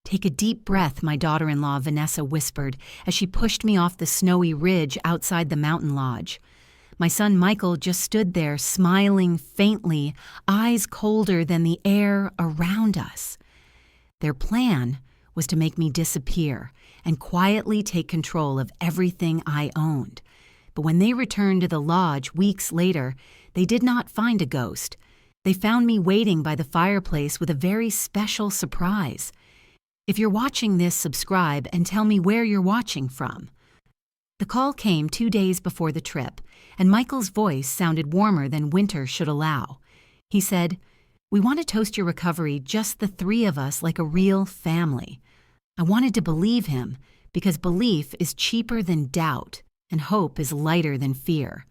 Take a deep breath, my daughter-in-law Vanessa whispered as she pushed me off the snowy ridge outside the mountain lodge. My son Michael just stood there, smiling faintly, eyes colder than the air around us. Their plan was to make me disappear and quietly take control of everything I owned. But when they returned to the lodge weeks later, they did not find a ghost. They found me waiting by the fireplace with a very special surprise. If you're watching this, subscribe and tell me where you're watching from. The call came 2 days before the trip, and Michael's voice sounded warmer than winter should allow. He said, "We want to toast your recovery, just the three of us, like a real family." I wanted to believe him, because belief is cheaper than doubt, and hope is lighter than fear.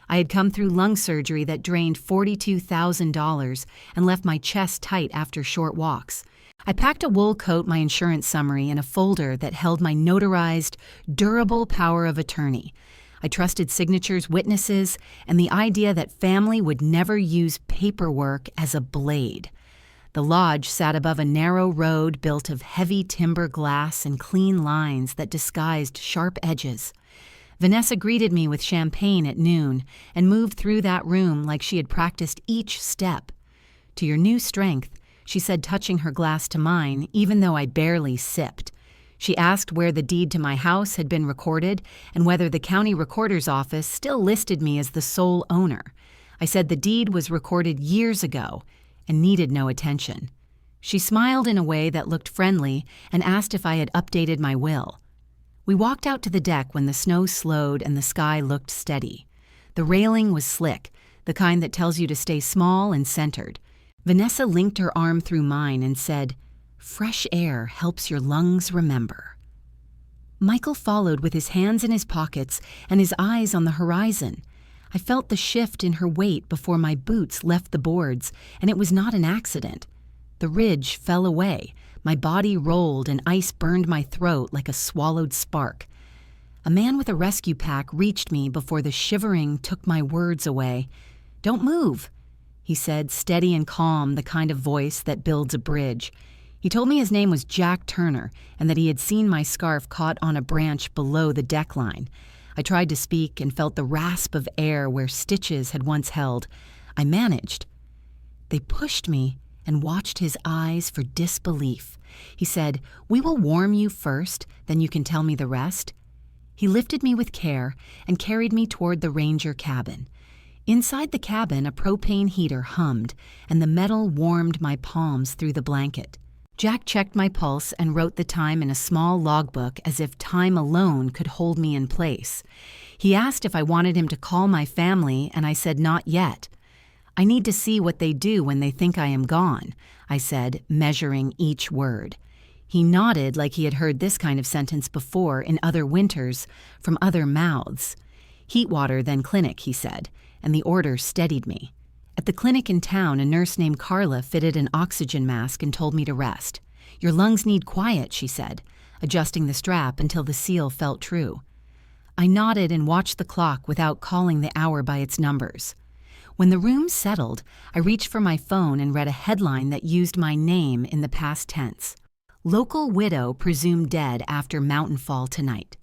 I had come through lung surgery that drained $42,000 and left my chest tight after short walks. I packed a wool coat, my insurance summary, and a folder that held my notarized, durable power of attorney. I trusted signatures, witnesses, and the idea that family would never use paperwork as a blade. The lodge sat above a narrow road built of heavy timber glass and clean lines that disguised sharp edges. Vanessa greeted me with champagne at noon and moved through that room like she had practiced each step. "To your new strength," she said, touching her glass to mine, even though I barely sipped. She asked where the deed to my house had been recorded and whether the county recorder's office still listed me as the sole owner. I said the deed was recorded years ago and needed no attention. She smiled in a way that looked friendly and asked if I had updated my will. We walked out to the deck when the snow slowed and the sky looked steady. The railing was slick, the kind that tells you to stay small and centered. Vanessa linked her arm through mine and said, "Fresh air helps your lungs remember." Michael followed with his hands in his pockets and his eyes on the horizon. I felt the shift in her weight before my boots left the boards, and it was not an accident. The ridge fell away, my body rolled, and ice burned my throat like a swallowed spark. A man with a rescue pack reached me before the shivering took my words away. "Don't move," he said, steady and calm, the kind of voice that builds a bridge. He told me his name was Jack Turner and that he had seen my scarf caught on a branch below the deck line. I tried to speak and felt the rasp of air where stitches had once held. I managed. They pushed me and watched his eyes for disbelief. He said, "We will warm you first, then you can tell me the rest." He lifted me with care and carried me toward the ranger cabin. Inside the cabin, a propane heater hummed, and the metal warmed my palms through the blanket. Jack checked my pulse and wrote the time in a small logbook as if time alone could hold me in place. He asked if I wanted him to call my family, and I said not yet. "I need to see what they do when they think I am gone," I said, measuring each word. He nodded like he had heard this kind of sentence before in other winters from other mouths. "Heat water, then clinic," he said, and the order steadied me. At the clinic in town, a nurse named Carla fitted an oxygen mask and told me to rest. "Your lungs need quiet," she said, adjusting the strap until the seal felt true. I nodded and watched the clock without calling the hour by its numbers. When the room settled, I reached for my phone and read a headline that used my name in the past tense. "Local widow presumed dead after mountain fall tonight."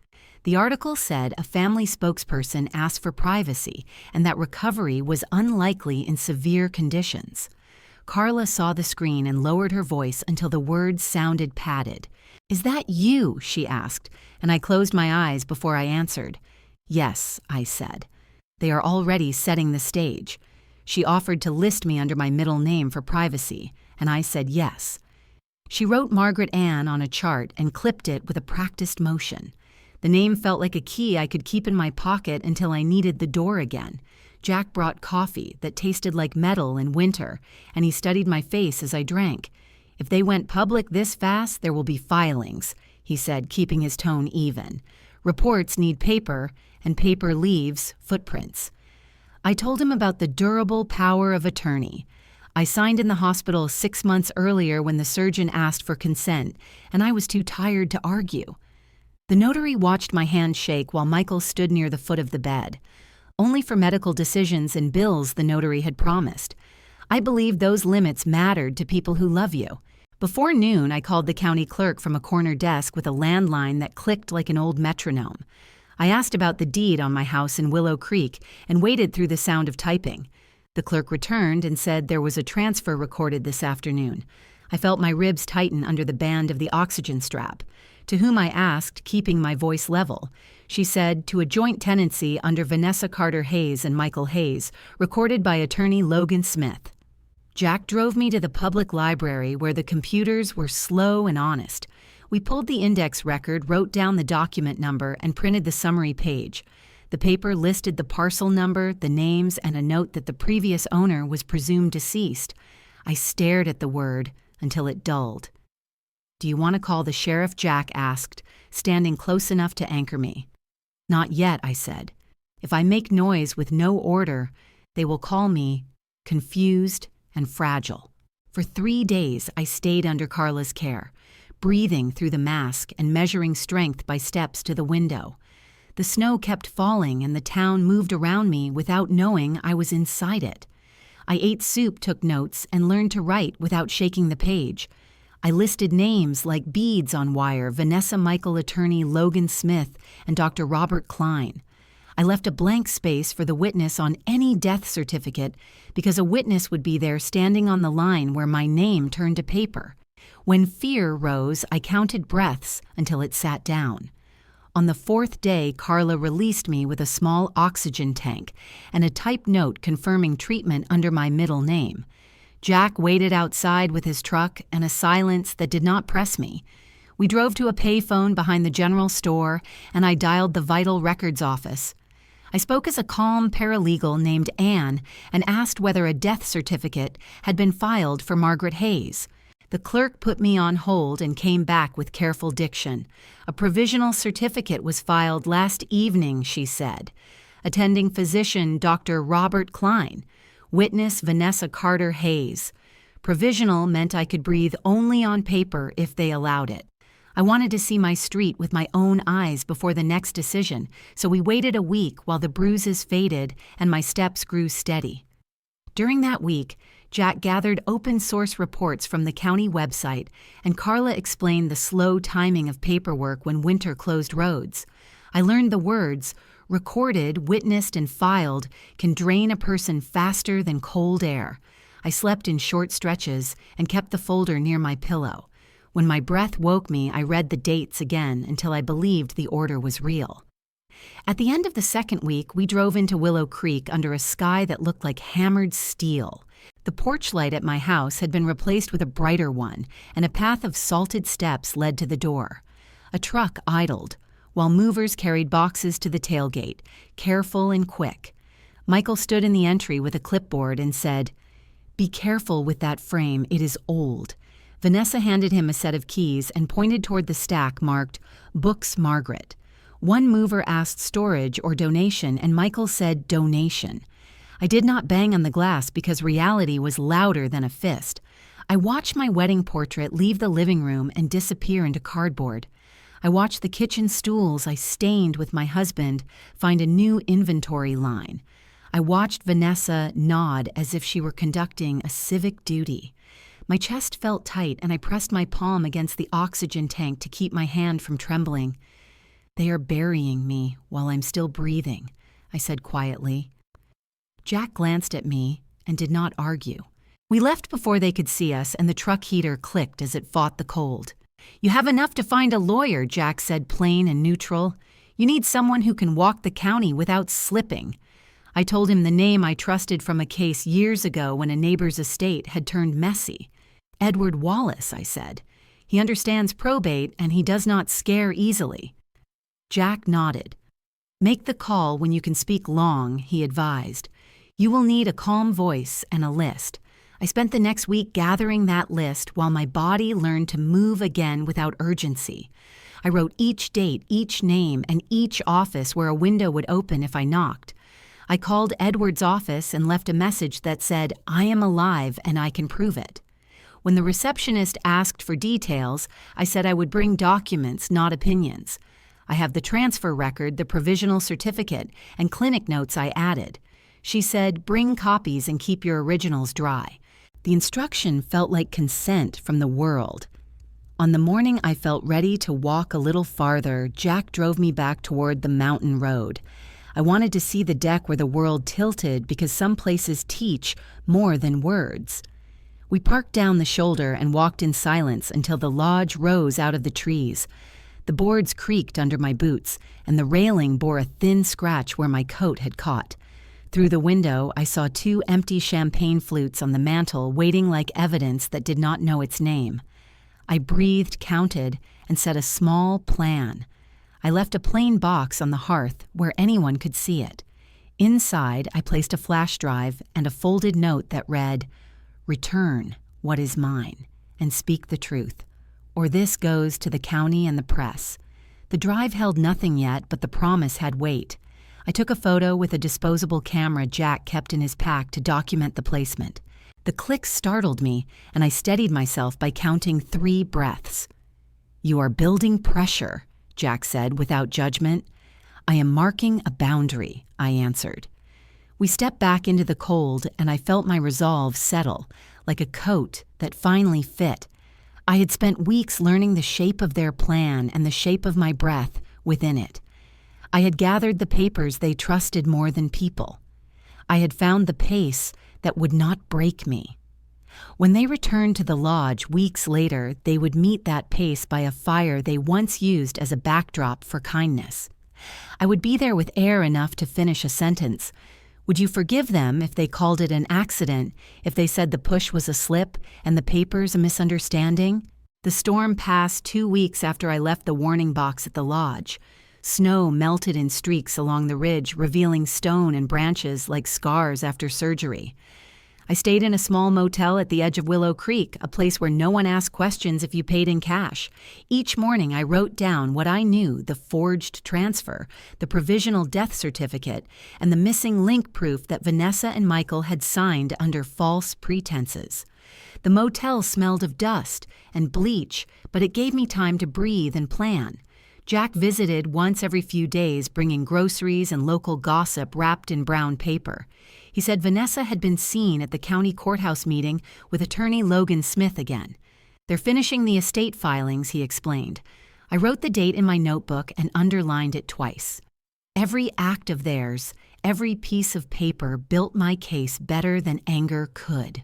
The article said a family spokesperson asked for privacy and that recovery was unlikely in severe conditions. Carla saw the screen and lowered her voice until the words sounded padded. "Is that you?" she asked, and I closed my eyes before I answered. "Yes," I said. "They are already setting the stage." She offered to list me under my middle name for privacy, and I said yes. She wrote Margaret Ann on a chart and clipped it with a practiced motion. The name felt like a key I could keep in my pocket until I needed the door again. Jack brought coffee that tasted like metal in winter, and he studied my face as I drank. "If they went public this fast, there will be filings," he said, keeping his tone even. "Reports need paper, and paper leaves footprints." I told him about the durable power of attorney. I signed in the hospital 6 months earlier when the surgeon asked for consent, and I was too tired to argue. The notary watched my hand shake while Michael stood near the foot of the bed. Only for medical decisions and bills, the notary had promised. I believed those limits mattered to people who love you. Before noon, I called the county clerk from a corner desk with a landline that clicked like an old metronome. I asked about the deed on my house in Willow Creek and waited through the sound of typing. The clerk returned and said there was a transfer recorded this afternoon. I felt my ribs tighten under the band of the oxygen strap. To whom I asked, keeping my voice level. She said, to a joint tenancy under Vanessa Carter Hayes and Michael Hayes, recorded by attorney Logan Smith. Jack drove me to the public library where the computers were slow and honest. We pulled the index record, wrote down the document number, and printed the summary page. The paper listed the parcel number, the names, and a note that the previous owner was presumed deceased. I stared at the word until it dulled. "Do you want to call the sheriff?" Jack asked, standing close enough to anchor me. "Not yet," I said. "If I make noise with no order, they will call me confused and fragile." For 3 days, I stayed under Carla's care, breathing through the mask and measuring strength by steps to the window. The snow kept falling and the town moved around me without knowing I was inside it. I ate soup, took notes, and learned to write without shaking the page. I listed names like beads on wire: Vanessa Michael attorney Logan Smith and Dr. Robert Klein. I left a blank space for the witness on any death certificate because a witness would be there standing on the line where my name turned to paper. When fear rose, I counted breaths until it sat down. On the 4th day, Carla released me with a small oxygen tank and a typed note confirming treatment under my middle name. Jack waited outside with his truck and a silence that did not press me. We drove to a payphone behind the general store, and I dialed the Vital Records office. I spoke as a calm paralegal named Anne and asked whether a death certificate had been filed for Margaret Hayes. The clerk put me on hold and came back with careful diction. "A provisional certificate was filed last evening," she said. "Attending physician Dr. Robert Klein. Witness Vanessa Carter Hayes." Provisional meant I could breathe only on paper if they allowed it. I wanted to see my street with my own eyes before the next decision, so we waited a week while the bruises faded and my steps grew steady. During that week, Jack gathered open-source reports from the county website, and Carla explained the slow timing of paperwork when winter closed roads. I learned the words, recorded, witnessed, and filed, can drain a person faster than cold air. I slept in short stretches and kept the folder near my pillow. When my breath woke me, I read the dates again until I believed the order was real. At the end of the 2nd week, we drove into Willow Creek under a sky that looked like hammered steel. The porch light at my house had been replaced with a brighter one, and a path of salted steps led to the door. A truck idled, while movers carried boxes to the tailgate, careful and quick. Michael stood in the entry with a clipboard and said, "Be careful with that frame, it is old." Vanessa handed him a set of keys and pointed toward the stack marked, "Books Margaret." One mover asked storage or donation, and Michael said donation. I did not bang on the glass because reality was louder than a fist. I watched my wedding portrait leave the living room and disappear into cardboard. I watched the kitchen stools I stained with my husband find a new inventory line. I watched Vanessa nod as if she were conducting a civic duty. My chest felt tight, and I pressed my palm against the oxygen tank to keep my hand from trembling. "They are burying me while I'm still breathing," I said quietly. Jack glanced at me and did not argue. We left before they could see us, and the truck heater clicked as it fought the cold. "You have enough to find a lawyer," Jack said, plain and neutral. "You need someone who can walk the county without slipping." I told him the name I trusted from a case years ago when a neighbor's estate had turned messy. "Edward Wallace," I said. "He understands probate, and he does not scare easily." Jack nodded. "Make the call when you can speak long," he advised. "You will need a calm voice and a list." I spent the next week gathering that list while my body learned to move again without urgency. I wrote each date, each name, and each office where a window would open if I knocked. I called Edward's office and left a message that said, "I am alive and I can prove it." When the receptionist asked for details, I said I would bring documents, not opinions. I have the transfer record, the provisional certificate, and clinic notes I added. She said, "Bring copies and keep your originals dry." The instruction felt like consent from the world. On the morning I felt ready to walk a little farther, Jack drove me back toward the mountain road. I wanted to see the deck where the world tilted because some places teach more than words. We parked down the shoulder and walked in silence until the lodge rose out of the trees. The boards creaked under my boots, and the railing bore a thin scratch where my coat had caught. Through the window, I saw 2 empty champagne flutes on the mantel waiting like evidence that did not know its name. I breathed, counted, and set a small plan. I left a plain box on the hearth where anyone could see it. Inside, I placed a flash drive and a folded note that read, "Return what is mine, and speak the truth, or this goes to the county and the press." The drive held nothing yet, but the promise had weight. I took a photo with a disposable camera Jack kept in his pack to document the placement. The click startled me, and I steadied myself by counting 3 breaths. "You are building pressure," Jack said without judgment. "I am marking a boundary," I answered. We stepped back into the cold, and I felt my resolve settle, like a coat that finally fit. I had spent weeks learning the shape of their plan and the shape of my breath within it. I had gathered the papers they trusted more than people. I had found the pace that would not break me. When they returned to the lodge weeks later, they would meet that pace by a fire they once used as a backdrop for kindness. I would be there with air enough to finish a sentence. Would you forgive them if they called it an accident, if they said the push was a slip and the papers a misunderstanding? The storm passed 2 weeks after I left the warning box at the lodge. Snow melted in streaks along the ridge, revealing stone and branches like scars after surgery. I stayed in a small motel at the edge of Willow Creek, a place where no one asked questions if you paid in cash. Each morning I wrote down what I knew: the forged transfer, the provisional death certificate, and the missing link proof that Vanessa and Michael had signed under false pretenses. The motel smelled of dust and bleach, but it gave me time to breathe and plan. Jack visited once every few days, bringing groceries and local gossip wrapped in brown paper. He said Vanessa had been seen at the county courthouse meeting with attorney Logan Smith again. "They're finishing the estate filings," he explained. I wrote the date in my notebook and underlined it twice. Every act of theirs, every piece of paper built my case better than anger could.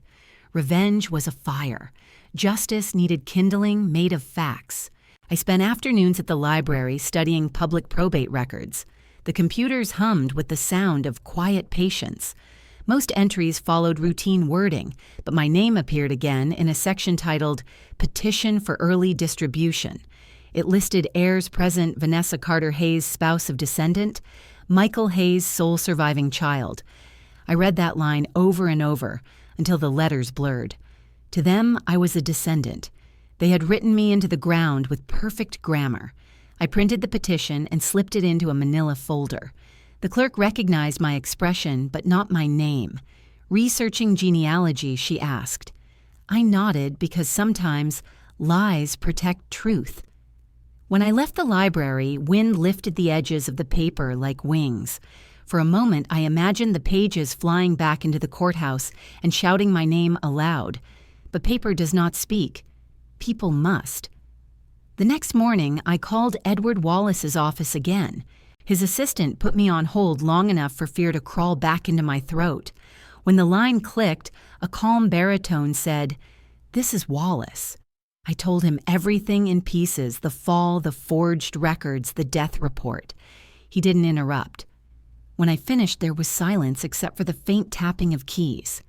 Revenge was a fire. Justice needed kindling made of facts. I spent afternoons at the library studying public probate records. The computers hummed with the sound of quiet patience. Most entries followed routine wording, but my name appeared again in a section titled Petition for Early Distribution. It listed heirs present: Vanessa Carter Hayes, spouse of descendant, Michael Hayes, sole surviving child. I read that line over and over until the letters blurred. To them, I was a descendant. They had written me into the ground with perfect grammar. I printed the petition and slipped it into a manila folder. The clerk recognized my expression, but not my name. "Researching genealogy," she asked. I nodded because sometimes lies protect truth. When I left the library, wind lifted the edges of the paper like wings. For a moment, I imagined the pages flying back into the courthouse and shouting my name aloud. But paper does not speak. People must. The next morning, I called Edward Wallace's office again. His assistant put me on hold long enough for fear to crawl back into my throat. When the line clicked, a calm baritone said, "This is Wallace." I told him everything in pieces: the fall, the forged records, the death report. He didn't interrupt. When I finished, there was silence except for the faint tapping of keys.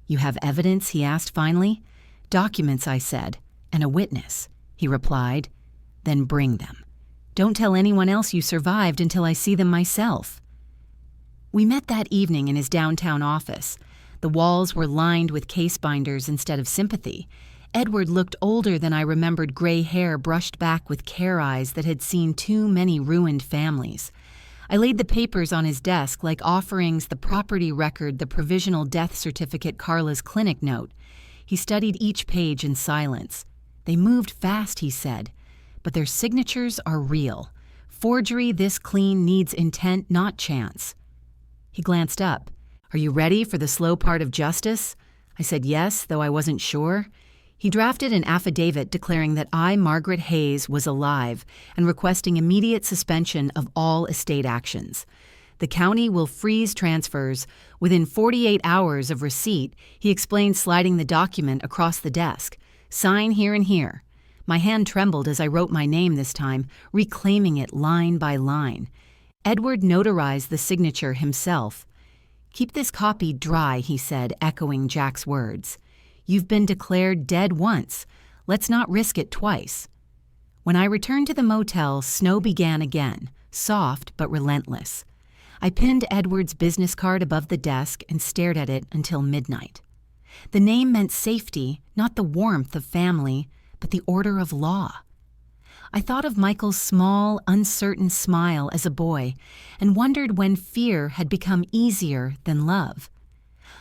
"You have evidence?" he asked finally. "Documents," I said. "And a witness," he replied. "Then bring them. Don't tell anyone else you survived until I see them myself." We met that evening in his downtown office. The walls were lined with case binders instead of sympathy. Edward looked older than I remembered, gray hair brushed back with care eyes that had seen too many ruined families. I laid the papers on his desk like offerings: the property record, the provisional death certificate, Carla's clinic note. He studied each page in silence. "They moved fast," he said, "but their signatures are real. Forgery this clean needs intent, not chance." He glanced up. "Are you ready for the slow part of justice?" I said yes, though I wasn't sure. He drafted an affidavit declaring that I, Margaret Hayes, was alive and requesting immediate suspension of all estate actions. The county will freeze transfers. Within 48 hours of receipt, he explained, sliding the document across the desk. Sign here and here. My hand trembled as I wrote my name this time, reclaiming it line by line. Edward notarized the signature himself. Keep this copy dry, he said, echoing Jack's words. You've been declared dead once. Let's not risk it twice. When I returned to the motel, snow began again, soft but relentless. I pinned Edward's business card above the desk and stared at it until midnight. The name meant safety, not the warmth of family, but the order of law. I thought of Michael's small, uncertain smile as a boy and wondered when fear had become easier than love.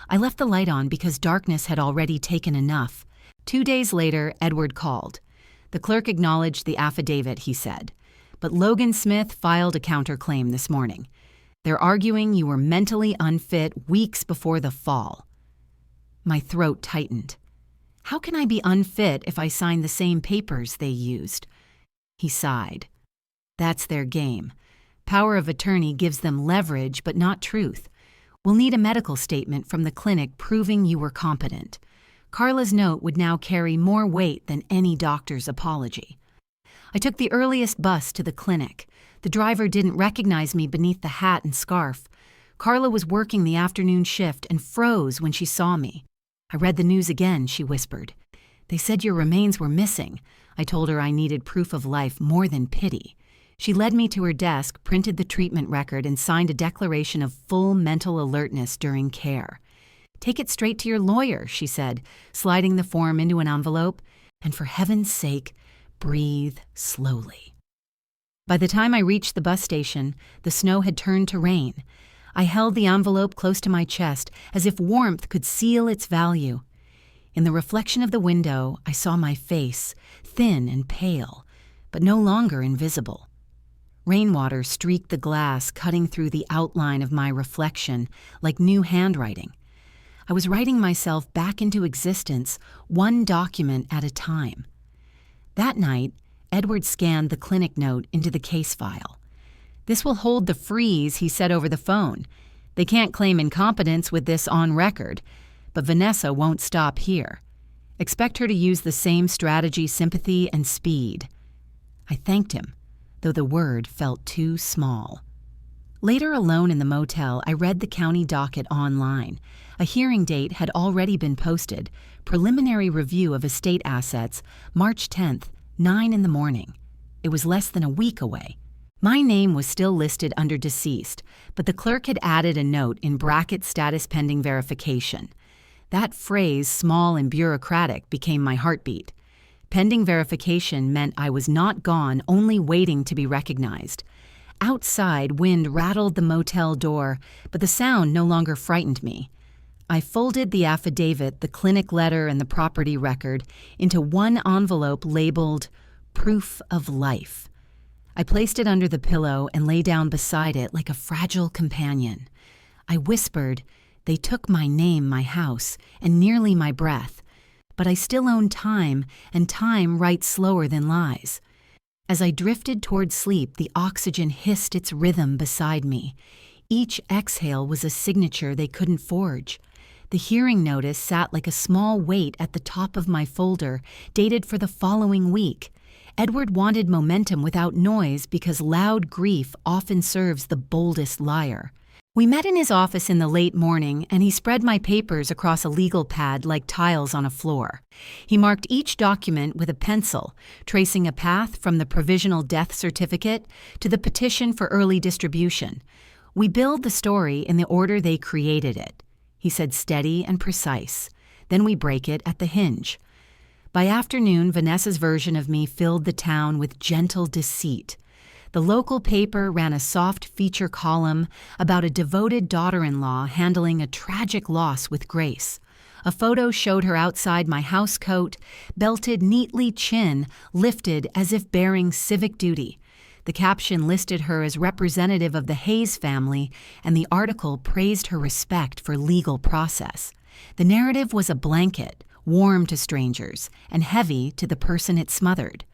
I left the light on because darkness had already taken enough. 2 days later, Edward called. The clerk acknowledged the affidavit, he said. But Logan Smith filed a counterclaim this morning. They're arguing you were mentally unfit weeks before the fall. My throat tightened. How can I be unfit if I sign the same papers they used? He sighed. That's their game. Power of attorney gives them leverage, but not truth. We'll need a medical statement from the clinic proving you were competent. Carla's note would now carry more weight than any doctor's apology. I took the earliest bus to the clinic. The driver didn't recognize me beneath the hat and scarf. Carla was working the afternoon shift and froze when she saw me. I read the news again, she whispered. They said your remains were missing. I told her I needed proof of life more than pity. She led me to her desk, printed the treatment record, and signed a declaration of full mental alertness during care. Take it straight to your lawyer, she said, sliding the form into an envelope. And for heaven's sake, breathe slowly. By the time I reached the bus station, the snow had turned to rain. I held the envelope close to my chest, as if warmth could seal its value. In the reflection of the window, I saw my face, thin and pale, but no longer invisible. Rainwater streaked the glass, cutting through the outline of my reflection like new handwriting. I was writing myself back into existence, one document at a time. That night, Edward scanned the clinic note into the case file. This will hold the freeze, he said over the phone. They can't claim incompetence with this on record, but Vanessa won't stop here. Expect her to use the same strategy, sympathy, and speed. I thanked him, though the word felt too small. Later, alone in the motel, I read the county docket online. A hearing date had already been posted. Preliminary review of estate assets, March 10th, 9 in the morning. It was less than a week away. My name was still listed under deceased, but the clerk had added a note in bracket status pending verification. That phrase, small and bureaucratic, became my heartbeat. Pending verification meant I was not gone, only waiting to be recognized. Outside, wind rattled the motel door, but the sound no longer frightened me. I folded the affidavit, the clinic letter, and the property record into one envelope labeled Proof of Life. I placed it under the pillow and lay down beside it like a fragile companion. I whispered, they took my name, my house, and nearly my breath. But I still own time, and time writes slower than lies. As I drifted toward sleep, the oxygen hissed its rhythm beside me. Each exhale was a signature they couldn't forge. The hearing notice sat like a small weight at the top of my folder, dated for the following week. Edward wanted momentum without noise because loud grief often serves the boldest liar. We met in his office in the late morning, and he spread my papers across a legal pad like tiles on a floor. He marked each document with a pencil, tracing a path from the provisional death certificate to the petition for early distribution. We build the story in the order they created it, he said, steady and precise. Then we break it at the hinge. By afternoon, Vanessa's version of me filled the town with gentle deceit. The local paper ran a soft feature column about a devoted daughter-in-law handling a tragic loss with grace. A photo showed her outside my house coat, belted neatly, chin lifted as if bearing civic duty. The caption listed her as representative of the Hayes family, and the article praised her respect for legal process. The narrative was a blanket, warm to strangers, and heavy to the person it smothered.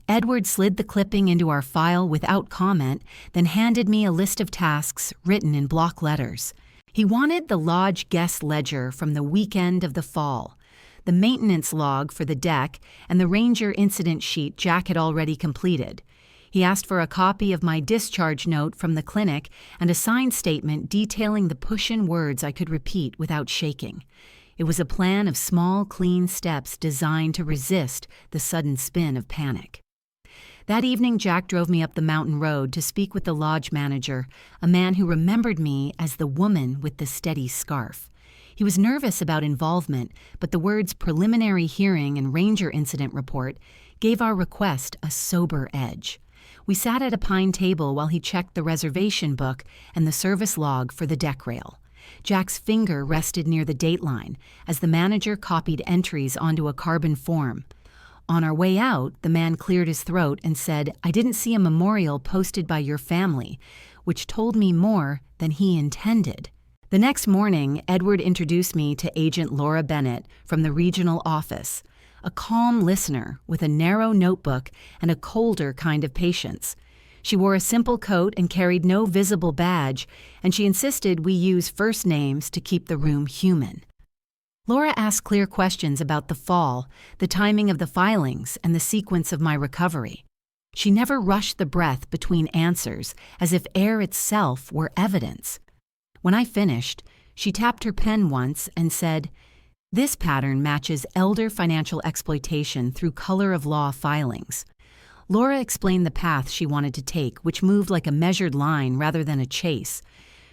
Edward slid the clipping into our file without comment, then handed me a list of tasks written in block letters. He wanted the lodge guest ledger from the weekend of the fall, the maintenance log for the deck, and the ranger incident sheet Jack had already completed. He asked for a copy of my discharge note from the clinic and a signed statement detailing the push-in words I could repeat without shaking. It was a plan of small, clean steps designed to resist the sudden spin of panic. That evening, Jack drove me up the mountain road to speak with the lodge manager, a man who remembered me as the woman with the steady scarf. He was nervous about involvement, but the words preliminary hearing and ranger incident report gave our request a sober edge. We sat at a pine table while he checked the reservation book and the service log for the deck rail. Jack's finger rested near the dateline as the manager copied entries onto a carbon form. On our way out, the man cleared his throat and said, "I didn't see a memorial posted by your family," which told me more than he intended. The next morning, Edward introduced me to Agent Laura Bennett from the regional office, a calm listener with a narrow notebook and a colder kind of patience. She wore a simple coat and carried no visible badge, and she insisted we use first names to keep the room human. Laura asked clear questions about the fall, the timing of the filings, and the sequence of my recovery. She never rushed the breath between answers, as if air itself were evidence. When I finished, she tapped her pen once and said, "This pattern matches elder financial exploitation through color of law filings." Laura explained the path she wanted to take, which moved like a measured line rather than a chase.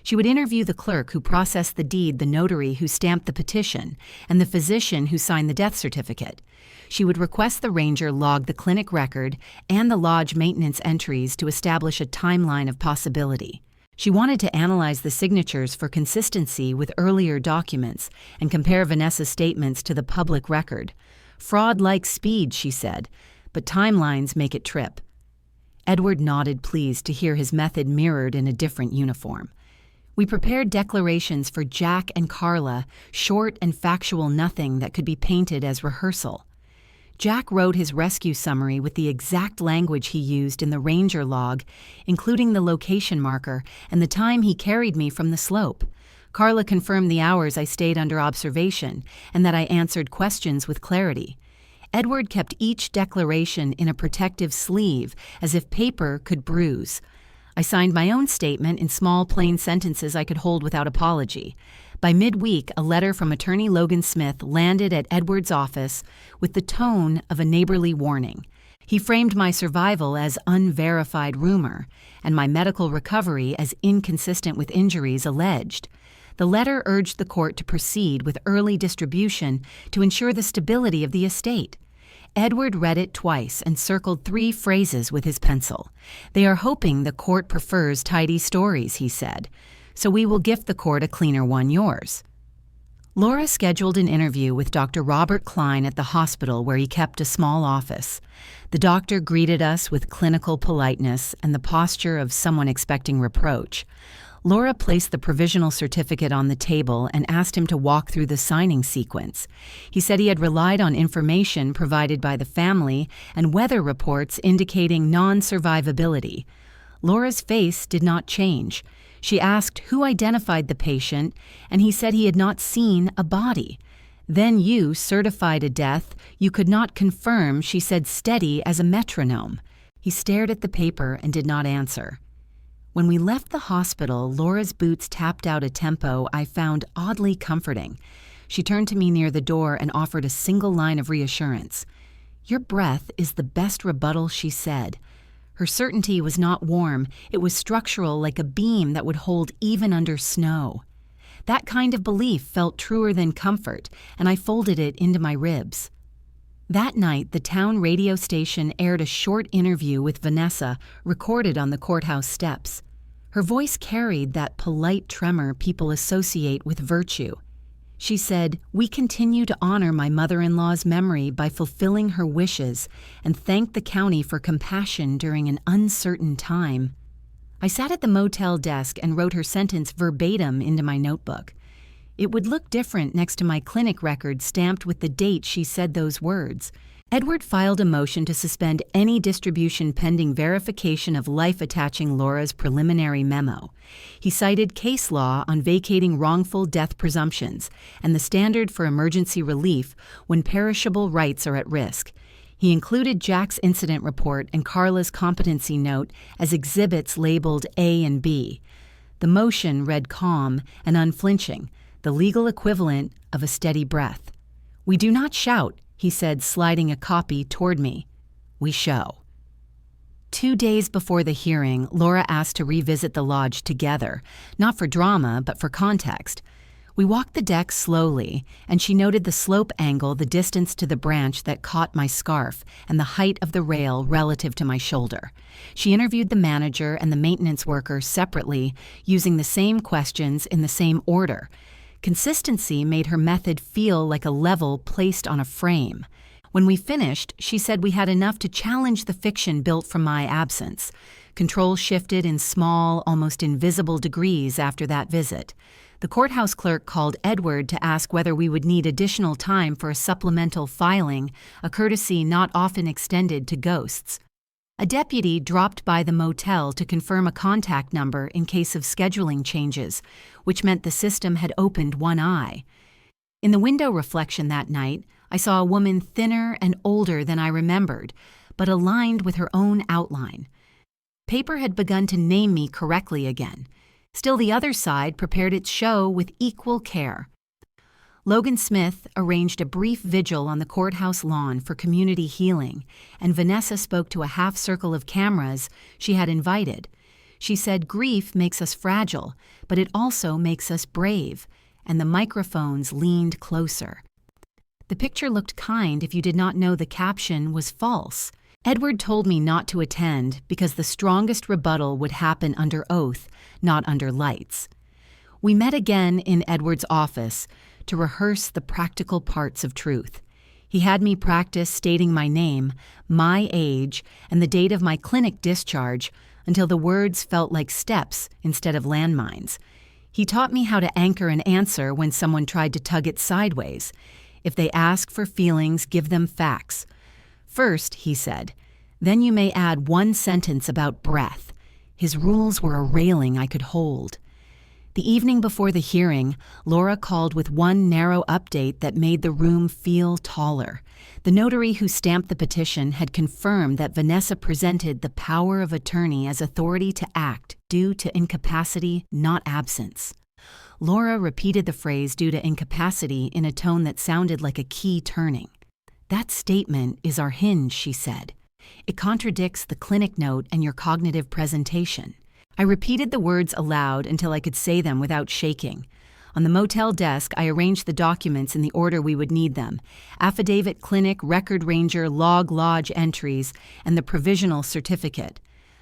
She would interview the clerk who processed the deed, the notary who stamped the petition, and the physician who signed the death certificate. She would request the ranger log the clinic record and the lodge maintenance entries to establish a timeline of possibility. She wanted to analyze the signatures for consistency with earlier documents and compare Vanessa's statements to the public record. Fraud likes speed, she said, but timelines make it trip. Edward nodded, pleased to hear his method mirrored in a different uniform. We prepared declarations for Jack and Carla, short and factual nothing that could be painted as rehearsal. Jack wrote his rescue summary with the exact language he used in the ranger log, including the location marker and the time he carried me from the slope. Carla confirmed the hours I stayed under observation and that I answered questions with clarity. Edward kept each declaration in a protective sleeve, as if paper could bruise. I signed my own statement in small, plain sentences I could hold without apology. By midweek, a letter from attorney Logan Smith landed at Edward's office with the tone of a neighborly warning. He framed my survival as unverified rumor and my medical recovery as inconsistent with injuries alleged. The letter urged the court to proceed with early distribution to ensure the stability of the estate. Edward read it twice and circled 3 phrases with his pencil. "They are hoping the court prefers tidy stories," he said, "so we will gift the court a cleaner one, yours." Laura scheduled an interview with Dr. Robert Klein at the hospital where he kept a small office. The doctor greeted us with clinical politeness and the posture of someone expecting reproach. Laura placed the provisional certificate on the table and asked him to walk through the signing sequence. He said he had relied on information provided by the family and weather reports indicating non-survivability. Laura's face did not change. She asked who identified the patient, and he said he had not seen a body. "Then you certified a death you could not confirm," she said, steady as a metronome. He stared at the paper and did not answer. When we left the hospital, Laura's boots tapped out a tempo I found oddly comforting. She turned to me near the door and offered a single line of reassurance. "Your breath is the best rebuttal," she said. Her certainty was not warm. It was structural, like a beam that would hold even under snow. That kind of belief felt truer than comfort, and I folded it into my ribs. That night, the town radio station aired a short interview with Vanessa, recorded on the courthouse steps. Her voice carried that polite tremor people associate with virtue. She said, "We continue to honor my mother-in-law's memory by fulfilling her wishes and thank the county for compassion during an uncertain time." I sat at the motel desk and wrote her sentence verbatim into my notebook. It would look different next to my clinic record stamped with the date she said those words. Edward filed a motion to suspend any distribution pending verification of life attaching Laura's preliminary memo. He cited case law on vacating wrongful death presumptions and the standard for emergency relief when perishable rights are at risk. He included Jack's incident report and Carla's competency note as exhibits labeled A and B. The motion read calm and unflinching, the legal equivalent of a steady breath. "We do not shout," he said, sliding a copy toward me. "We show." 2 days before the hearing, Laura asked to revisit the lodge together, not for drama, but for context. We walked the deck slowly, and she noted the slope angle, the distance to the branch that caught my scarf, and the height of the rail relative to my shoulder. She interviewed the manager and the maintenance worker separately, using the same questions in the same order. Consistency made her method feel like a level placed on a frame. When we finished, she said we had enough to challenge the fiction built from my absence. Control shifted in small, almost invisible degrees after that visit. The courthouse clerk called Edward to ask whether we would need additional time for a supplemental filing, a courtesy not often extended to ghosts. A deputy dropped by the motel to confirm a contact number in case of scheduling changes, which meant the system had opened one eye. In the window reflection that night, I saw a woman thinner and older than I remembered, but aligned with her own outline. Paper had begun to name me correctly again. Still, the other side prepared its show with equal care. Logan Smith arranged a brief vigil on the courthouse lawn for community healing, and Vanessa spoke to a half-circle of cameras she had invited. She said grief makes us fragile, but it also makes us brave, and the microphones leaned closer. The picture looked kind if you did not know the caption was false. Edward told me not to attend because the strongest rebuttal would happen under oath, not under lights. We met again in Edward's office to rehearse the practical parts of truth. He had me practice stating my name, my age, and the date of my clinic discharge until the words felt like steps instead of landmines. He taught me how to anchor an answer when someone tried to tug it sideways. If they ask for feelings, give them facts. First, he said, then you may add one sentence about breath. His rules were a railing I could hold. The evening before the hearing, Laura called with one narrow update that made the room feel taller. The notary who stamped the petition had confirmed that Vanessa presented the power of attorney as authority to act due to incapacity, not absence. Laura repeated the phrase due to incapacity in a tone that sounded like a key turning. That statement is our hinge, she said. It contradicts the clinic note and your cognitive presentation. I repeated the words aloud until I could say them without shaking. On the motel desk, I arranged the documents in the order we would need them: affidavit, clinic, record ranger, log lodge entries, and the provisional certificate.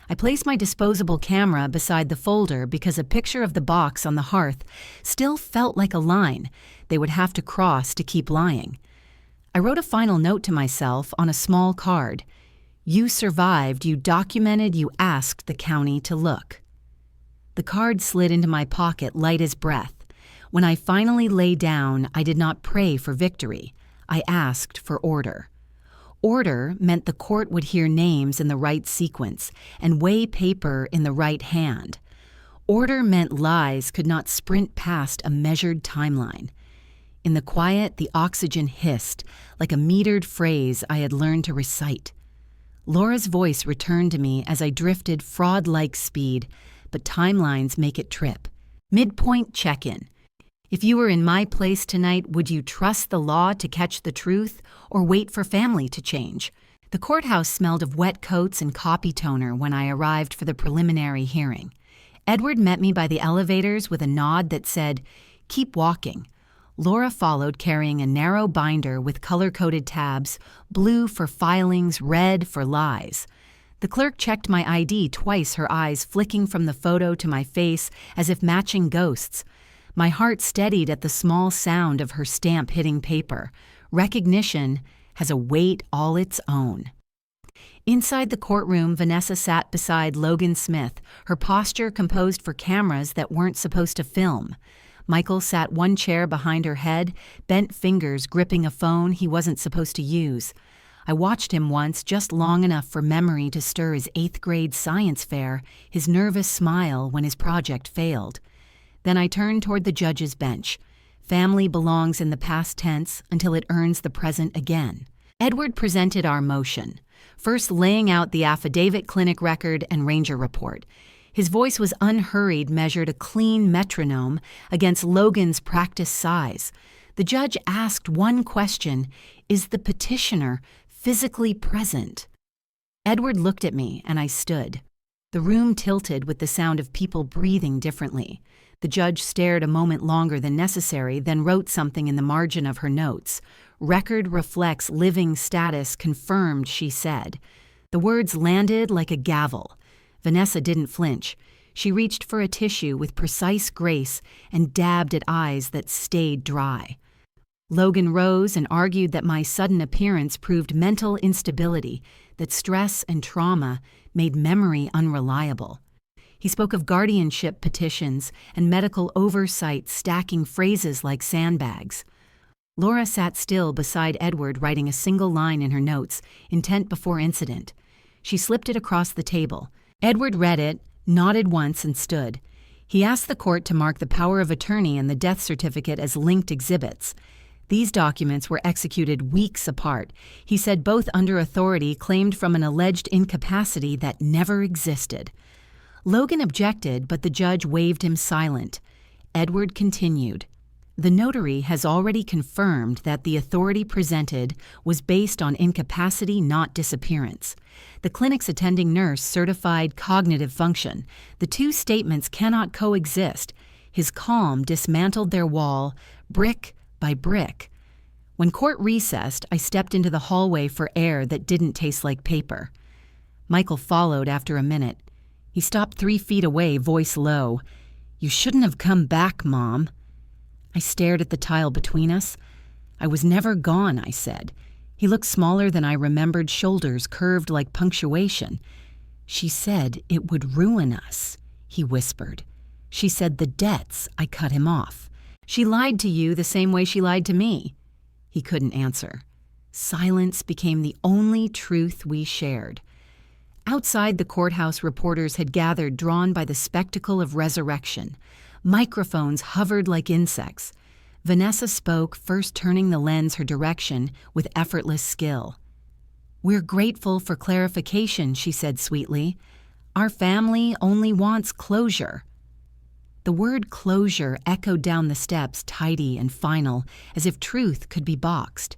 I placed my disposable camera beside the folder because a picture of the box on the hearth still felt like a line they would have to cross to keep lying. I wrote a final note to myself on a small card. You survived, you documented, you asked the county to look. The card slid into my pocket light as breath. When I finally lay down, I did not pray for victory. I asked for order. Order meant the court would hear names in the right sequence and weigh paper in the right hand. Order meant lies could not sprint past a measured timeline. In the quiet, the oxygen hissed, like a metered phrase I had learned to recite. Laura's voice returned to me as I drifted fraud-like speed, but timelines make it trip. Midpoint check-in. If you were in my place tonight, would you trust the law to catch the truth or wait for family to change? The courthouse smelled of wet coats and copy toner when I arrived for the preliminary hearing. Edward met me by the elevators with a nod that said, "Keep walking." Laura followed carrying a narrow binder with color-coded tabs, blue for filings, red for lies. The clerk checked my ID twice, her eyes flicking from the photo to my face as if matching ghosts. My heart steadied at the small sound of her stamp hitting paper. Recognition has a weight all its own. Inside the courtroom, Vanessa sat beside Logan Smith, her posture composed for cameras that weren't supposed to film. Michael sat one chair behind her head, bent fingers gripping a phone he wasn't supposed to use. I watched him once just long enough for memory to stir his 8th grade science fair, his nervous smile when his project failed. Then I turned toward the judge's bench. Family belongs in the past tense until it earns the present again. Edward presented our motion, first laying out the affidavit, clinic record, and ranger report. His voice was unhurried, measured a clean metronome against Logan's practice size. The judge asked one question: is the petitioner physically present? Edward looked at me, and I stood. The room tilted with the sound of people breathing differently. The judge stared a moment longer than necessary, then wrote something in the margin of her notes. "Record reflects living status confirmed," she said. The words landed like a gavel. Vanessa didn't flinch. She reached for a tissue with precise grace and dabbed at eyes that stayed dry. Logan rose and argued that my sudden appearance proved mental instability, that stress and trauma made memory unreliable. He spoke of guardianship petitions and medical oversight stacking phrases like sandbags. Laura sat still beside Edward, writing a single line in her notes, intent before incident. She slipped it across the table. Edward read it, nodded once, and stood. He asked the court to mark the power of attorney and the death certificate as linked exhibits. These documents were executed weeks apart. He said both under authority claimed from an alleged incapacity that never existed. Logan objected, but the judge waved him silent. Edward continued. The notary has already confirmed that the authority presented was based on incapacity, not disappearance. The clinic's attending nurse certified cognitive function. The two statements cannot coexist. His calm dismantled their wall, brick by brick. When court recessed, I stepped into the hallway for air that didn't taste like paper. Michael followed after a minute. He stopped 3 feet away, voice low. "You shouldn't have come back, Mom." I stared at the tile between us. "I was never gone," I said. He looked smaller than I remembered, shoulders curved like punctuation. "She said it would ruin us," he whispered. "She said the debts." I cut him off. "She lied to you the same way she lied to me." He couldn't answer. Silence became the only truth we shared. Outside the courthouse, reporters had gathered, drawn by the spectacle of resurrection. Microphones hovered like insects. Vanessa spoke, first turning the lens her direction with effortless skill. "We're grateful for clarification," she said sweetly. "Our family only wants closure." The word closure echoed down the steps, tidy and final, as if truth could be boxed.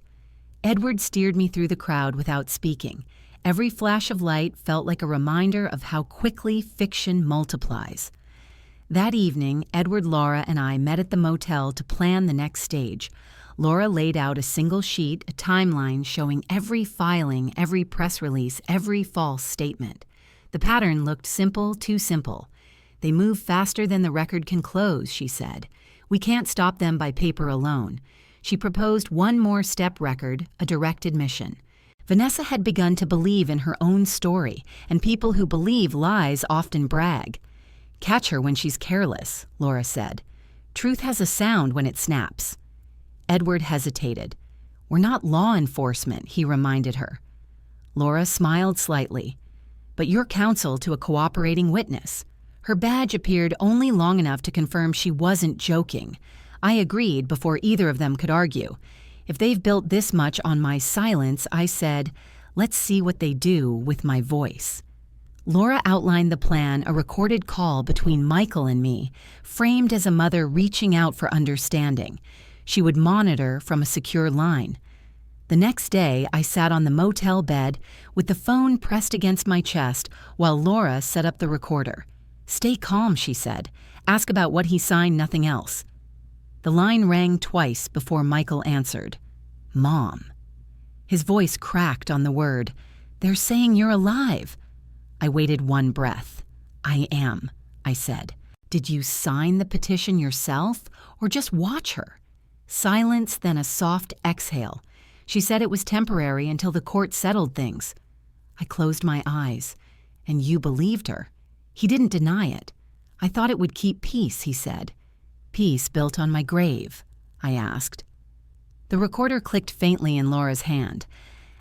Edward steered me through the crowd without speaking. Every flash of light felt like a reminder of how quickly fiction multiplies. That evening, Edward, Laura, and I met at the motel to plan the next stage. Laura laid out a single sheet, a timeline showing every filing, every press release, every false statement. The pattern looked simple, too simple. "They move faster than the record can close," she said. "We can't stop them by paper alone." She proposed one more step: record, a direct admission. Vanessa had begun to believe in her own story, and people who believe lies often brag. "Catch her when she's careless," Laura said. "Truth has a sound when it snaps." Edward hesitated. "We're not law enforcement," he reminded her. Laura smiled slightly. "But you're counsel to a cooperating witness." Her badge appeared only long enough to confirm she wasn't joking. I agreed before either of them could argue. If they've built this much on my silence, I said, let's see what they do with my voice. Laura outlined the plan, a recorded call between Michael and me, framed as a mother reaching out for understanding. She would monitor from a secure line. The next day, I sat on the motel bed with the phone pressed against my chest while Laura set up the recorder. "Stay calm," she said. "Ask about what he signed, nothing else." The line rang twice before Michael answered. "Mom." His voice cracked on the word. "They're saying you're alive." I waited one breath. "I am," I said. "Did you sign the petition yourself or just watch her?" Silence, then a soft exhale. She said it was temporary until the court settled things. I closed my eyes. "And you believed her?" He didn't deny it. "I thought it would keep peace," he said. piece built on my grave?" I asked. The recorder clicked faintly in Laura's hand.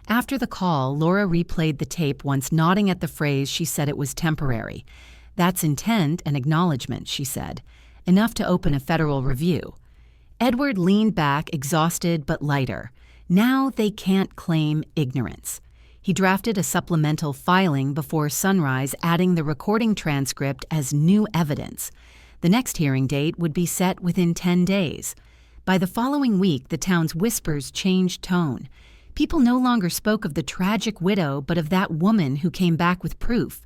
After the call, Laura replayed the tape, once nodding at the phrase she said it was temporary. "That's intent and acknowledgement," she said. "Enough to open a federal review." Edward leaned back, exhausted but lighter. Now they can't claim ignorance. He drafted a supplemental filing before sunrise, adding the recording transcript as new evidence. The next hearing date would be set within 10 days. By the following week, the town's whispers changed tone. People no longer spoke of the tragic widow, but of that woman who came back with proof.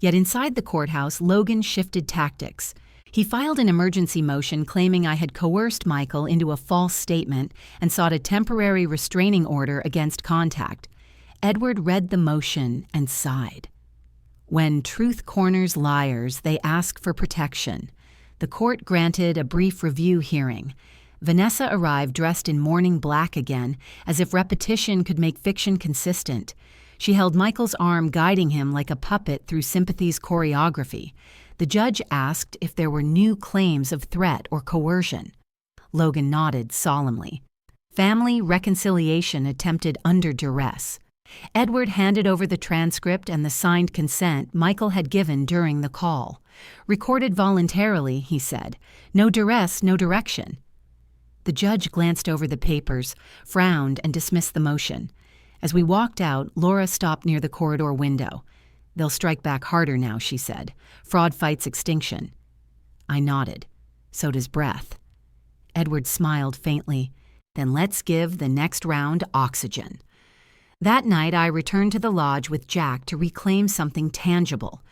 Yet inside the courthouse, Logan shifted tactics. He filed an emergency motion claiming I had coerced Michael into a false statement and sought a temporary restraining order against contact. Edward read the motion and sighed. When truth corners liars, they ask for protection. The court granted a brief review hearing. Vanessa arrived dressed in mourning black again, as if repetition could make fiction consistent. She held Michael's arm, guiding him like a puppet through sympathy's choreography. The judge asked if there were new claims of threat or coercion. Logan nodded solemnly. Family reconciliation attempted under duress. Edward handed over the transcript and the signed consent Michael had given during the call. "Recorded voluntarily," he said. "No duress, no direction." The judge glanced over the papers, frowned, and dismissed the motion. As we walked out, Laura stopped near the corridor window. "They'll strike back harder now," she said. "Fraud fights extinction." I nodded. So does breath. Edward smiled faintly. "Then let's give the next round oxygen." That night, I returned to the lodge with Jack to reclaim something tangible.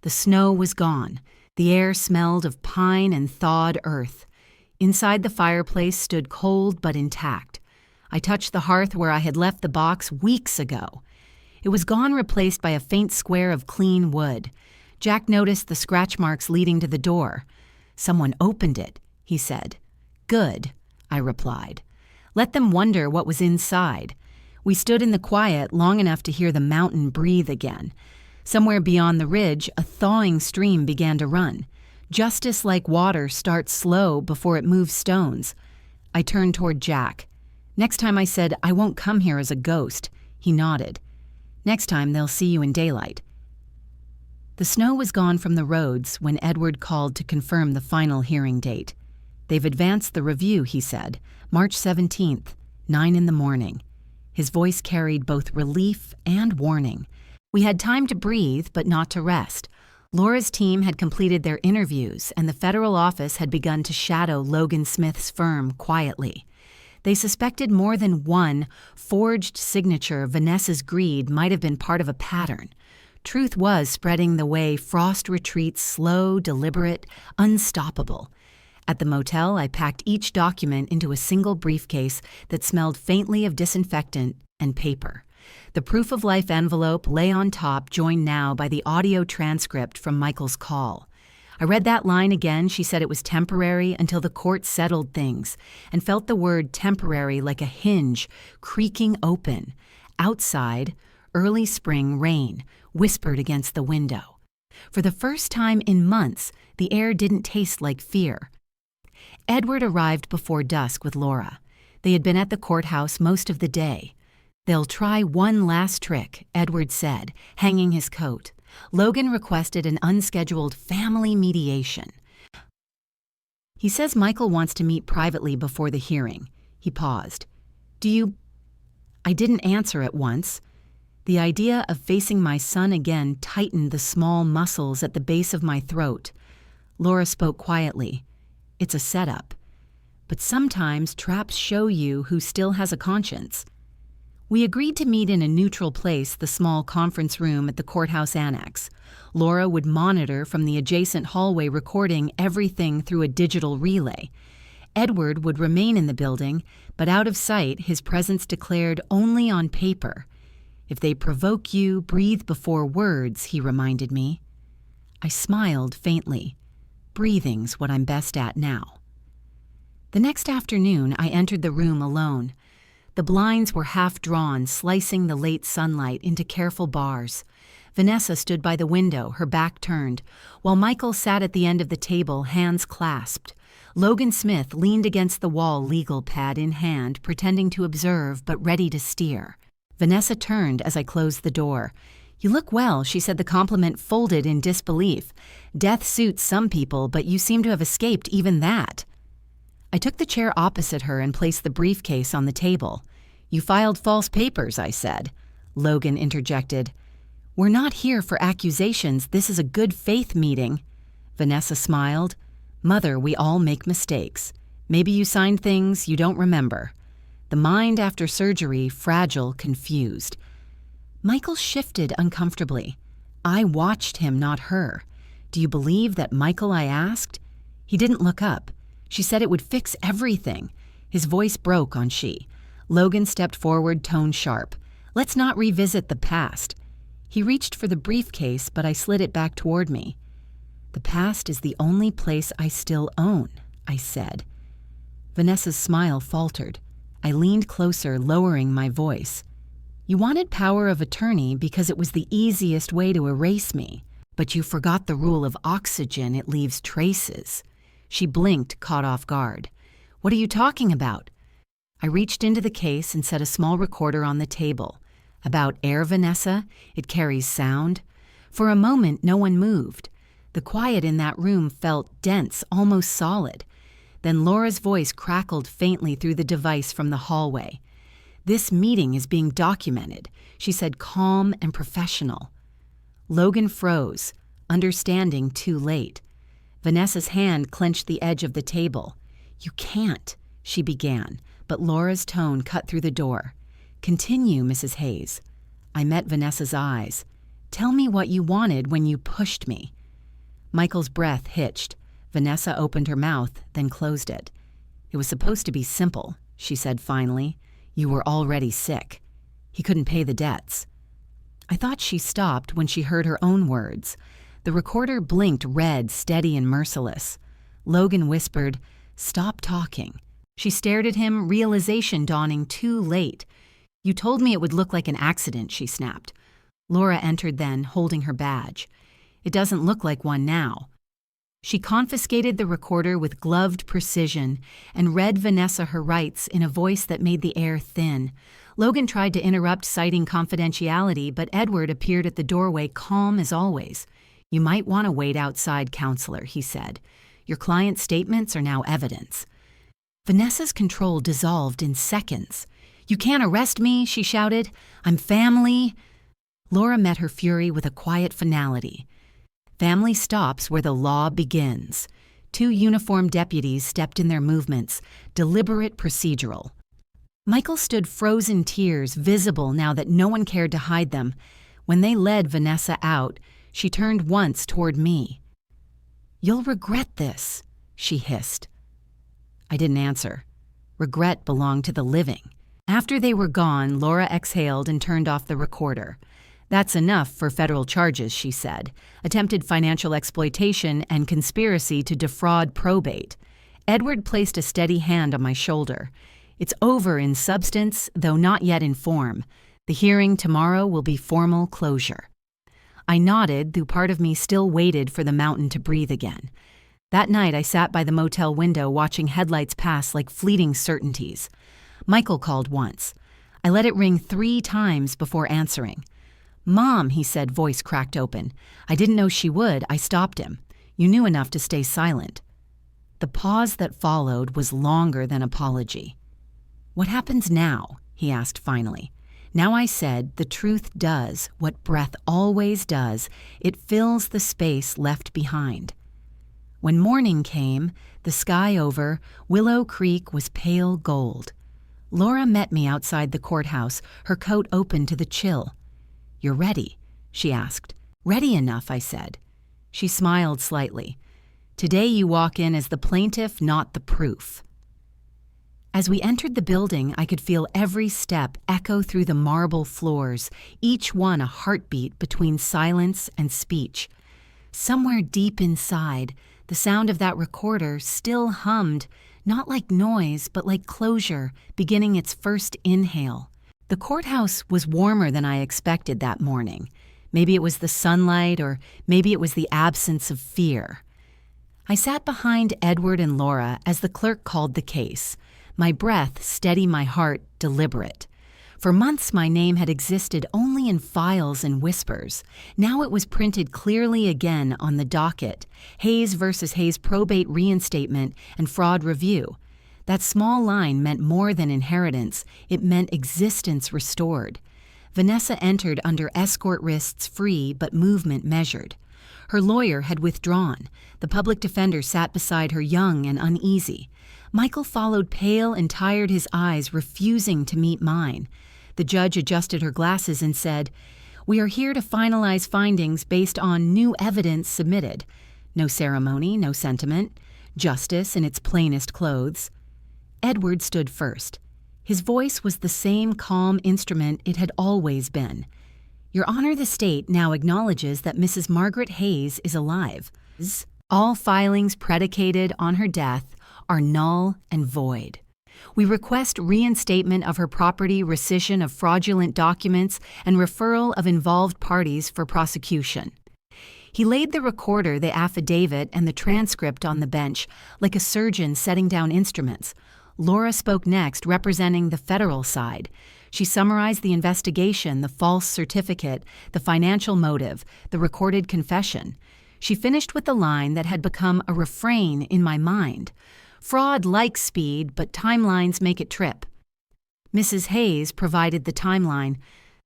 The snow was gone. The air smelled of pine and thawed earth. Inside the fireplace stood cold but intact. I touched the hearth where I had left the box weeks ago. It was gone, replaced by a faint square of clean wood. Jack noticed the scratch marks leading to the door. "Someone opened it," he said. "Good," I replied. "Let them wonder what was inside." We stood in the quiet long enough to hear the mountain breathe again. Somewhere beyond the ridge, a thawing stream began to run. Justice, like water, starts slow before it moves stones. I turned toward Jack. "Next time," I said, "I won't come here as a ghost." He nodded. "Next time they'll see you in daylight." The snow was gone from the roads when Edward called to confirm the final hearing date. "They've advanced the review," he said. "March 17th, 9 in the morning." His voice carried both relief and warning. We had time to breathe, but not to rest. Laura's team had completed their interviews, and the federal office had begun to shadow Logan Smith's firm quietly. They suspected more than one forged signature of Vanessa's greed might have been part of a pattern. Truth was spreading the way frost retreats, slow, deliberate, unstoppable. At the motel, I packed each document into a single briefcase that smelled faintly of disinfectant and paper. The proof of life envelope lay on top, joined now by the audio transcript from Michael's call. I read that line again. She said it was temporary until the court settled things, and felt the word temporary like a hinge creaking open. Outside, early spring rain whispered against the window. For the first time in months, the air didn't taste like fear. Edward arrived before dusk with Laura. They had been at the courthouse most of the day. "They'll try one last trick," Edward said, hanging his coat. Logan requested an unscheduled family mediation. "He says Michael wants to meet privately before the hearing." He paused. "Do you—" I didn't answer at once. The idea of facing my son again tightened the small muscles at the base of my throat. Laura spoke quietly. "It's a setup. But sometimes traps show you who still has a conscience." We agreed to meet in a neutral place, the small conference room at the courthouse annex. Laura would monitor from the adjacent hallway, recording everything through a digital relay. Edward would remain in the building, but out of sight, his presence declared only on paper. "If they provoke you, breathe before words," he reminded me. I smiled faintly. Breathing's what I'm best at now. The next afternoon, I entered the room alone. The blinds were half drawn, slicing the late sunlight into careful bars. Vanessa stood by the window, her back turned, while Michael sat at the end of the table, hands clasped. Logan Smith leaned against the wall, legal pad in hand, pretending to observe but ready to steer. Vanessa turned as I closed the door. "You look well," she said, the compliment folded in disbelief. "Death suits some people, but you seem to have escaped even that." I took the chair opposite her and placed the briefcase on the table. "You filed false papers," I said. Logan interjected. "We're not here for accusations. This is a good faith meeting." Vanessa smiled. "Mother, we all make mistakes. Maybe you signed things you don't remember. The mind after surgery, fragile, confused." Michael shifted uncomfortably. I watched him, not her. "Do you believe that Michael?" I asked. He didn't look up. "She said it would fix everything." His voice broke on she. Logan stepped forward, tone sharp. "Let's not revisit the past." He reached for the briefcase, but I slid it back toward me. "The past is the only place I still own," I said. Vanessa's smile faltered. I leaned closer, lowering my voice. "You wanted power of attorney because it was the easiest way to erase me, but you forgot the rule of oxygen. It leaves traces." She blinked, caught off guard. "What are you talking about?" I reached into the case and set a small recorder on the table. "About air, Vanessa? It carries sound." For a moment, no one moved. The quiet in that room felt dense, almost solid. Then Laura's voice crackled faintly through the device from the hallway. "This meeting is being documented," she said, calm and professional. Logan froze, understanding too late. Vanessa's hand clenched the edge of the table. "You can't," she began, but Laura's tone cut through the door. "Continue, Mrs. Hayes." I met Vanessa's eyes. "Tell me what you wanted when you pushed me." Michael's breath hitched. Vanessa opened her mouth, then closed it. "It was supposed to be simple," she said finally. "You were already sick. He couldn't pay the debts." I thought she stopped when she heard her own words. The recorder blinked red, steady and merciless. Logan whispered, "Stop talking." She stared at him, realization dawning too late. "You told me it would look like an accident," she snapped. Laura entered then, holding her badge. "It doesn't look like one now." She confiscated the recorder with gloved precision and read Vanessa her rights in a voice that made the air thin. Logan tried to interrupt, citing confidentiality, but Edward appeared at the doorway, calm as always. "You might want to wait outside, counselor," he said. "Your client's statements are now evidence." Vanessa's control dissolved in seconds. "You can't arrest me," she shouted. "I'm family." Laura met her fury with a quiet finality. Family stops where the law begins. Two uniformed deputies stepped in their movements, deliberate, procedural. Michael stood frozen, tears visible now that no one cared to hide them. When they led Vanessa out, she turned once toward me. "You'll regret this," she hissed. I didn't answer. Regret belonged to the living. After they were gone, Laura exhaled and turned off the recorder. "That's enough for federal charges," she said. "Attempted financial exploitation and conspiracy to defraud probate." Edward placed a steady hand on my shoulder. "It's over in substance, though not yet in form. The hearing tomorrow will be formal closure." I nodded, though part of me still waited for the mountain to breathe again. That night I sat by the motel window watching headlights pass like fleeting certainties. Michael called once. I let it ring 3 times before answering. "Mom," he said, voice cracked open. "I didn't know she would. I stopped him. You knew enough to stay silent." The pause that followed was longer than apology. "What happens now?" he asked finally. Now I said, "The truth does what breath always does. It fills the space left behind." When morning came, the sky over Willow Creek was pale gold. Laura met me outside the courthouse, her coat open to the chill. "You're ready?" she asked. "Ready enough," I said. She smiled slightly. "Today you walk in as the plaintiff, not the proof." As we entered the building, I could feel every step echo through the marble floors, each one a heartbeat between silence and speech. Somewhere deep inside, the sound of that recorder still hummed, not like noise, but like closure, beginning its first inhale. The courthouse was warmer than I expected that morning. Maybe it was the sunlight, or maybe it was the absence of fear. I sat behind Edward and Laura as the clerk called the case, my breath steady, my heart deliberate. For months my name had existed only in files and whispers. Now it was printed clearly again on the docket, Hayes versus Hayes probate reinstatement and fraud review. That small line meant more than inheritance, it meant existence restored. Vanessa entered under escort wrists free but movement measured. Her lawyer had withdrawn. The public defender sat beside her, young and uneasy. Michael followed, pale and tired, his eyes refusing to meet mine. The judge adjusted her glasses and said, "We are here to finalize findings based on new evidence submitted. No ceremony, no sentiment. Justice in its plainest clothes." Edward stood first. His voice was the same calm instrument it had always been. "Your Honor, the state now acknowledges that Mrs. Margaret Hayes is alive. All filings predicated on her death are null and void. We request reinstatement of her property, rescission of fraudulent documents, and referral of involved parties for prosecution." He laid the recorder, the affidavit, and the transcript on the bench, like a surgeon setting down instruments. Laura spoke next, representing the federal side. She summarized the investigation, the false certificate, the financial motive, the recorded confession. She finished with the line that had become a refrain in my mind. "Fraud likes speed, but timelines make it trip." Mrs. Hayes provided the timeline.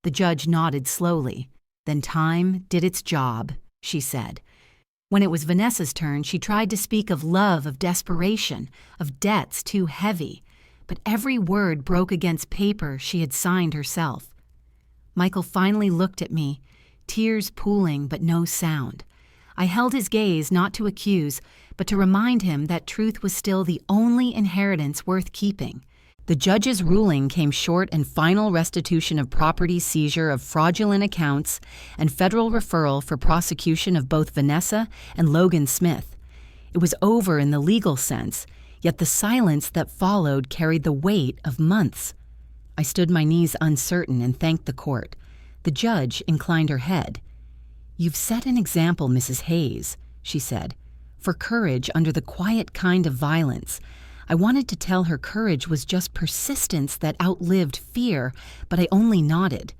The judge nodded slowly. "Then time did its job," she said. When it was Vanessa's turn, she tried to speak of love, of desperation, of debts too heavy, but every word broke against paper she had signed herself. Michael finally looked at me, tears pooling but no sound. I held his gaze not to accuse, but to remind him that truth was still the only inheritance worth keeping. The judge's ruling came short and final restitution of property, seizure of fraudulent accounts, and federal referral for prosecution of both Vanessa and Logan Smith. It was over in the legal sense, yet the silence that followed carried the weight of months. I stood my knees uncertain and thanked the court. The judge inclined her head. "You've set an example, Mrs. Hayes," she said, "for courage under the quiet kind of violence." I wanted to tell her courage was just persistence that outlived fear, but I only nodded.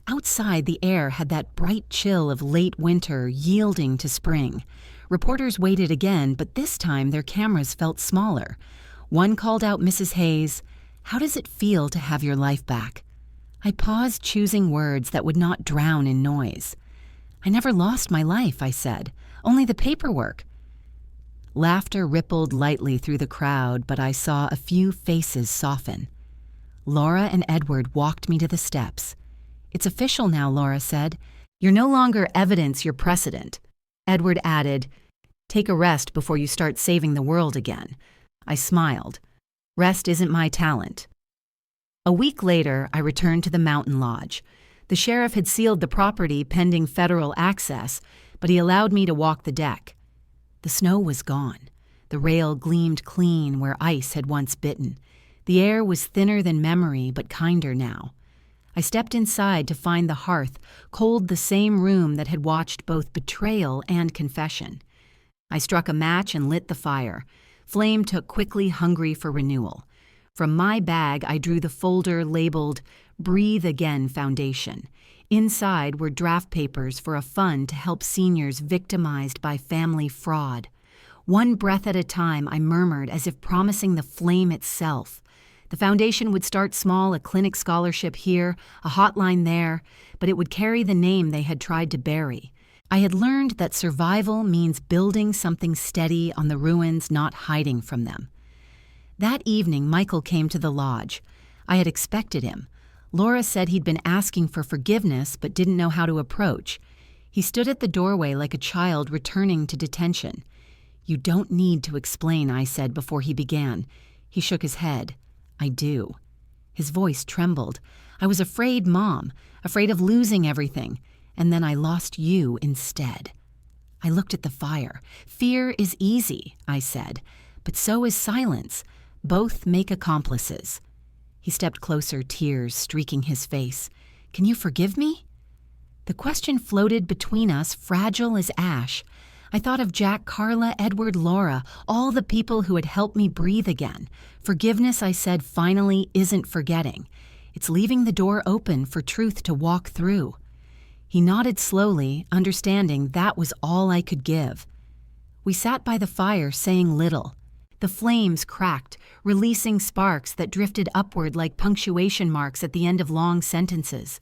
Outside, the air had that bright chill of late winter yielding to spring. Reporters waited again, but this time their cameras felt smaller. One called out Mrs. Hayes, "How does it feel to have your life back?" I paused, choosing words that would not drown in noise. "I never lost my life," I said. "Only the paperwork." Laughter rippled lightly through the crowd, but I saw a few faces soften. Laura and Edward walked me to the steps. "It's official now," Laura said. "You're no longer evidence, you're precedent." Edward added, "Take a rest before you start saving the world again." I smiled. Rest isn't my talent. A week later, I returned to the mountain lodge. The sheriff had sealed the property pending federal access, but he allowed me to walk the deck. The snow was gone. The rail gleamed clean where ice had once bitten. The air was thinner than memory, but kinder now. I stepped inside to find the hearth, cold, the same room that had watched both betrayal and confession. I struck a match and lit the fire. Flame took quickly, hungry for renewal. From my bag, I drew the folder labeled Breathe Again Foundation. Inside were draft papers for a fund to help seniors victimized by family fraud. One breath at a time, I murmured as if promising the flame itself. The foundation would start small, a clinic scholarship here, a hotline there, but it would carry the name they had tried to bury. I had learned that survival means building something steady on the ruins, not hiding from them. That evening, Michael came to the lodge. I had expected him. Laura said he'd been asking for forgiveness but didn't know how to approach. He stood at the doorway like a child returning to detention. "You don't need to explain," I said before he began. He shook his head. "I do." His voice trembled. "I was afraid, Mom, afraid of losing everything, and then I lost you instead." I looked at the fire. "Fear is easy," I said, "but so is silence. Both make accomplices." He stepped closer, tears streaking his face. "Can you forgive me?" The question floated between us, fragile as ash. I thought of Jack, Carla, Edward, Laura, all the people who had helped me breathe again. Forgiveness, I said, finally isn't forgetting. It's leaving the door open for truth to walk through. He nodded slowly, understanding that was all I could give. We sat by the fire, saying little. The flames cracked, releasing sparks that drifted upward like punctuation marks at the end of long sentences.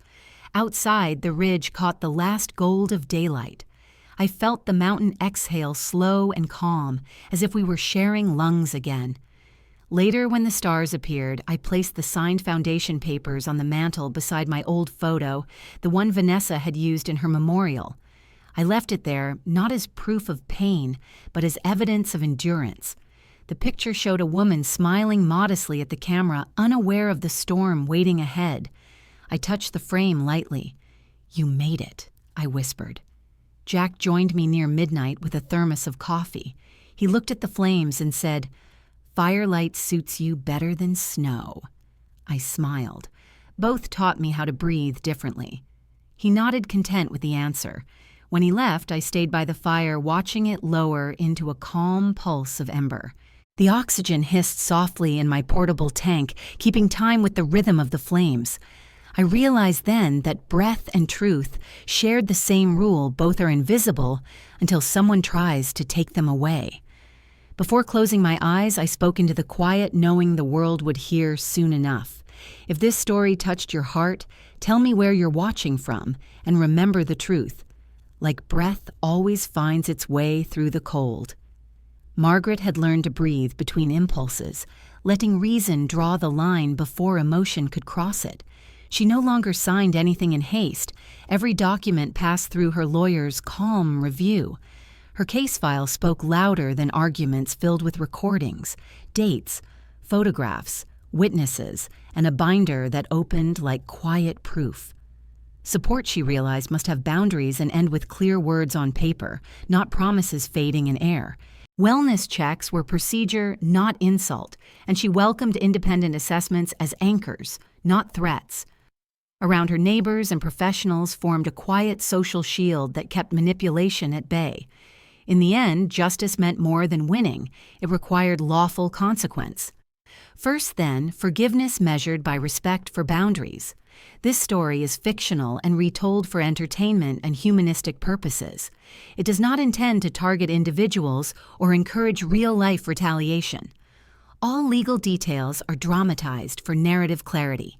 Outside, the ridge caught the last gold of daylight. I felt the mountain exhale slow and calm, as if we were sharing lungs again. Later, when the stars appeared, I placed the signed foundation papers on the mantel beside my old photo, the one Vanessa had used in her memorial. I left it there, not as proof of pain, but as evidence of endurance. The picture showed a woman smiling modestly at the camera, unaware of the storm waiting ahead. I touched the frame lightly. "You made it," I whispered. Jack joined me near midnight with a thermos of coffee. He looked at the flames and said, "Firelight suits you better than snow." I smiled. Both taught me how to breathe differently. He nodded content with the answer. When he left, I stayed by the fire, watching it lower into a calm pulse of ember. The oxygen hissed softly in my portable tank, keeping time with the rhythm of the flames. I realized then that breath and truth shared the same rule: both are invisible until someone tries to take them away. Before closing my eyes, I spoke into the quiet, knowing the world would hear soon enough. If this story touched your heart, tell me where you're watching from, and remember the truth. Like breath always finds its way through the cold. Margaret had learned to breathe between impulses, letting reason draw the line before emotion could cross it. She no longer signed anything in haste. Every document passed through her lawyer's calm review. Her case file spoke louder than arguments filled with recordings, dates, photographs, witnesses, and a binder that opened like quiet proof. Support, she realized, must have boundaries and end with clear words on paper, not promises fading in air. Wellness checks were procedure, not insult, and she welcomed independent assessments as anchors, not threats. Around her neighbors and professionals formed a quiet social shield that kept manipulation at bay. In the end, justice meant more than winning. It required lawful consequence. First, then, forgiveness measured by respect for boundaries. This story is fictional and retold for entertainment and humanistic purposes. It does not intend to target individuals or encourage real-life retaliation. All legal details are dramatized for narrative clarity.